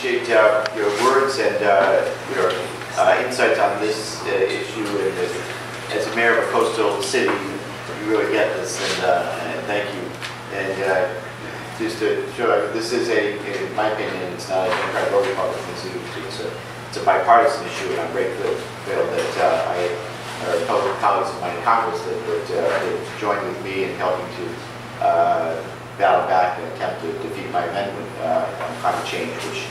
appreciate your words and your insights on this issue. And as a mayor of a coastal city, you really get this, and thank you. And just to show, this is in my opinion, it's not a Democratic or Republican issue. It's a bipartisan issue, and I'm grateful that I have colleagues of mine in Congress that joined with me in helping to battle back and attempt to defeat my amendment on climate change, which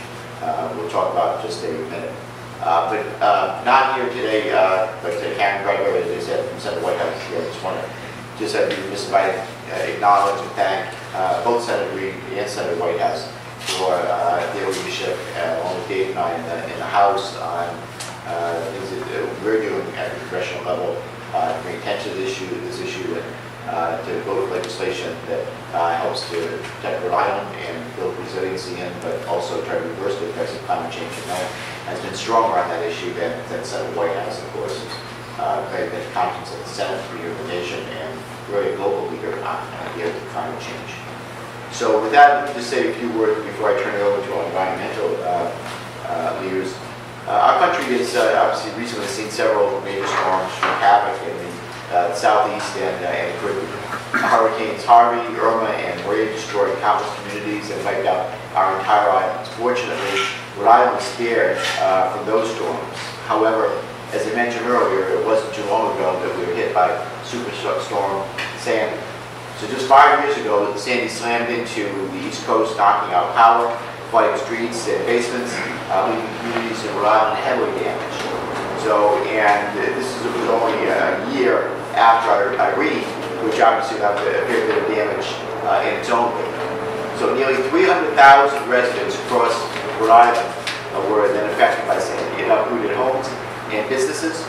we'll talk about in just a minute. But not here today, but Karen Gregor, as I said, from Senator Whitehouse here. I just want to have you acknowledge and thank both Senator Reid and Senator Whitehouse for their leadership, along with Dave and I in the House, on things that we're doing at the congressional level to bring attention to this issue, and to vote legislation that helps to protect Rhode Island and build resiliency in, but also try to reverse the effects of climate change. And no one has been stronger on that issue than Senator Whitehouse, of course. Very good conscience of the Senate for your nation, and really a global leader on the issue of climate change. So with that, let me just say a few words before I turn it over to our environmental leaders. Our country has obviously recently seen several major storms wreak havoc in the southeast and the Caribbean. Hurricanes Harvey, Irma, and Maria destroyed countless communities and wiped out our entire islands. Fortunately, Rhode Island was spared from those storms. However, as I mentioned earlier, it wasn't too long ago that we were hit by Superstorm Sandy. So just 5 years ago, Sandy slammed into the East Coast, knocking out power, flooding streets and basements, leaving communities in Rhode Island heavily damaged. So, and this was only a year after Irene, which obviously left a fair bit of damage in its own way. So nearly 300,000 residents across Rhode Island were then affected by Sandy. It uprooted homes and businesses.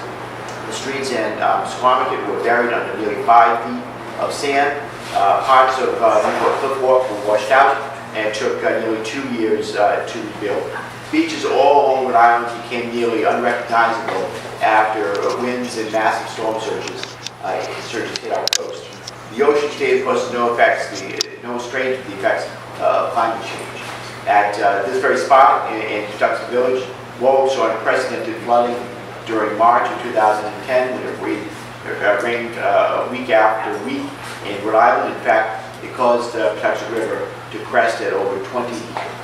The streets in Squamish were buried under nearly 5 feet of sand. Parts of Newport Cliff Walk were washed out and took nearly 2 years to rebuild. Beaches all along Rhode Island became nearly unrecognizable after winds and massive storm surges hit our coast. The ocean state, of course, is no stranger to the effects of climate change. At this very spot in Tuxton Village, Woe saw unprecedented flooding during March of 2010, when it rained week after week in Rhode Island. In fact, it caused the Patuxent River to crest at over 20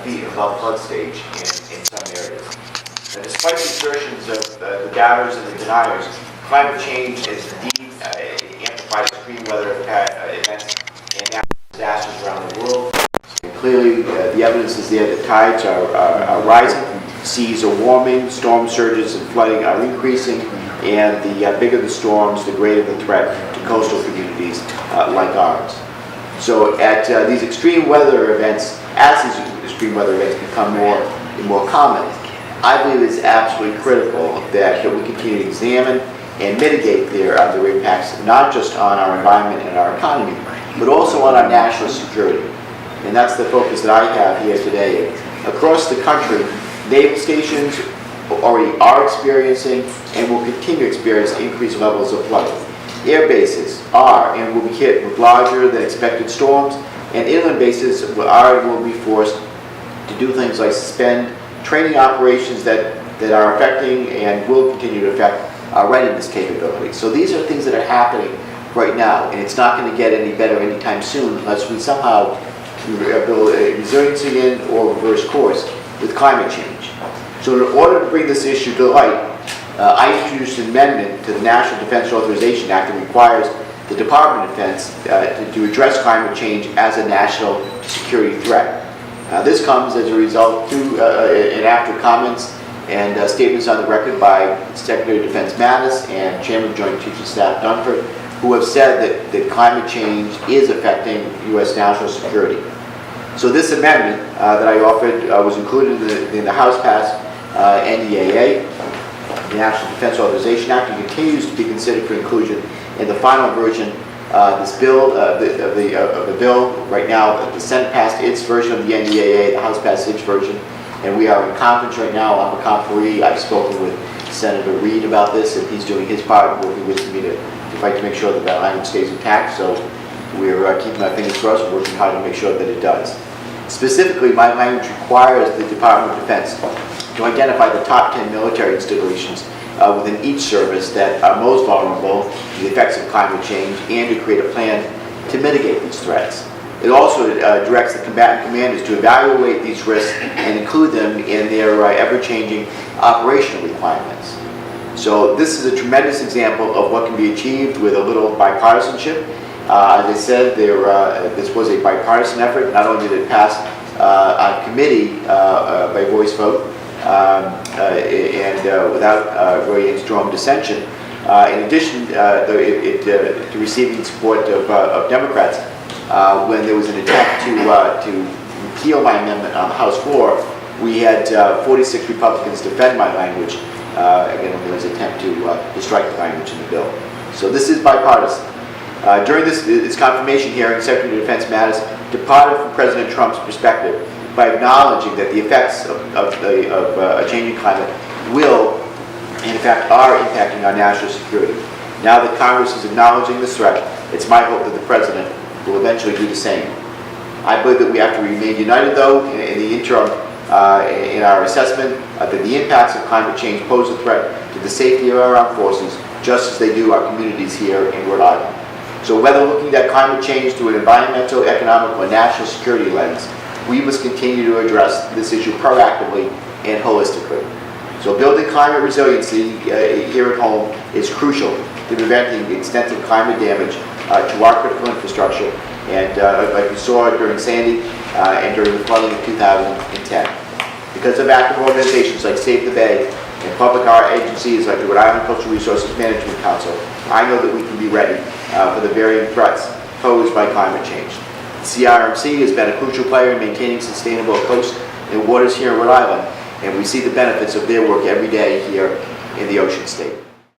feet above flood stage in some areas. And despite the assertions of the doubters and the deniers, climate change is indeed amplified extreme weather events and natural disasters around the world. And clearly, the evidence is there that tides are rising, seas are warming, storm surges and flooding are increasing, and the bigger the storms, the greater the threat to coastal communities like ours. So at these extreme weather events, as these extreme weather events become more common, I believe it's absolutely critical that we continue to examine and mitigate their impacts, not just on our environment and our economy, but also on our national security. And that's the focus that I have here today. Across the country, naval stations already are experiencing and will continue to experience increased levels of flooding. Air bases are and will be hit with larger than expected storms, and inland bases will be forced to do things like suspend training operations that are affecting and will continue to affect our readiness capabilities. So these are things that are happening right now, and it's not going to get any better anytime soon unless we somehow build a resiliency in or reverse course with climate change. So in order to bring this issue to light, I introduced an amendment to the National Defense Authorization Act that requires the Department of Defense to address climate change as a national security threat. This comes as a result and after comments and statements on the record by Secretary of Defense Mattis and Chairman of Joint Chiefs of Staff Dunford, who have said that climate change is affecting U.S. national security. So this amendment that I offered was included in the House-passed NDAA, the National Defense Authorization Act, and continues to be considered for inclusion in the final version. This bill, of the bill, right now, the Senate passed its version of the NDAA, the House passed its version, and we are in conference right now on the conferee. I've spoken with Senator Reid about this, and he's doing his part, working with me to fight to make sure that language stays intact. So we're keeping our fingers crossed and working hard to make sure that it does. Specifically, my language requires the Department of Defense to identify the top 10 military installations within each service that are most vulnerable to the effects of climate change, and to create a plan to mitigate these threats. It also directs the combatant commanders to evaluate these risks and include them in their ever-changing operational requirements. So this is a tremendous example of what can be achieved with a little bipartisanship. As I said, this was a bipartisan effort. Not only did it pass on committee by voice vote and without very any strong dissension, in addition to receiving support of Democrats, when there was an attempt to repeal my amendment on the House floor, we had 46 Republicans defend my language. Again, when there was an attempt to strike the language in the bill. So this is bipartisan. During this confirmation hearing, Secretary of Defense Mattis departed from President Trump's perspective by acknowledging that the effects of a changing climate will, and in fact are, impacting our national security. Now that Congress is acknowledging this threat, it's my hope that the President will eventually do the same. I believe that we have to remain united, though, in the interim, in our assessment that the impacts of climate change pose a threat to the safety of our armed forces, just as they do our communities here in Rhode Island. So whether looking at climate change through an environmental, economic, or national security lens, we must continue to address this issue proactively and holistically. So building climate resiliency here at home is crucial to preventing extensive climate damage to our critical infrastructure, and like we saw during Sandy and during the flooding of 2010. Because of active organizations like Save the Bay and public art agencies like the Rhode Island Coastal Resources Management Council, I know that we can be ready for the varying threats posed by climate change. The CRMC has been a crucial player in maintaining sustainable coasts and waters here in Rhode Island, and we see the benefits of their work every day here in the Ocean State.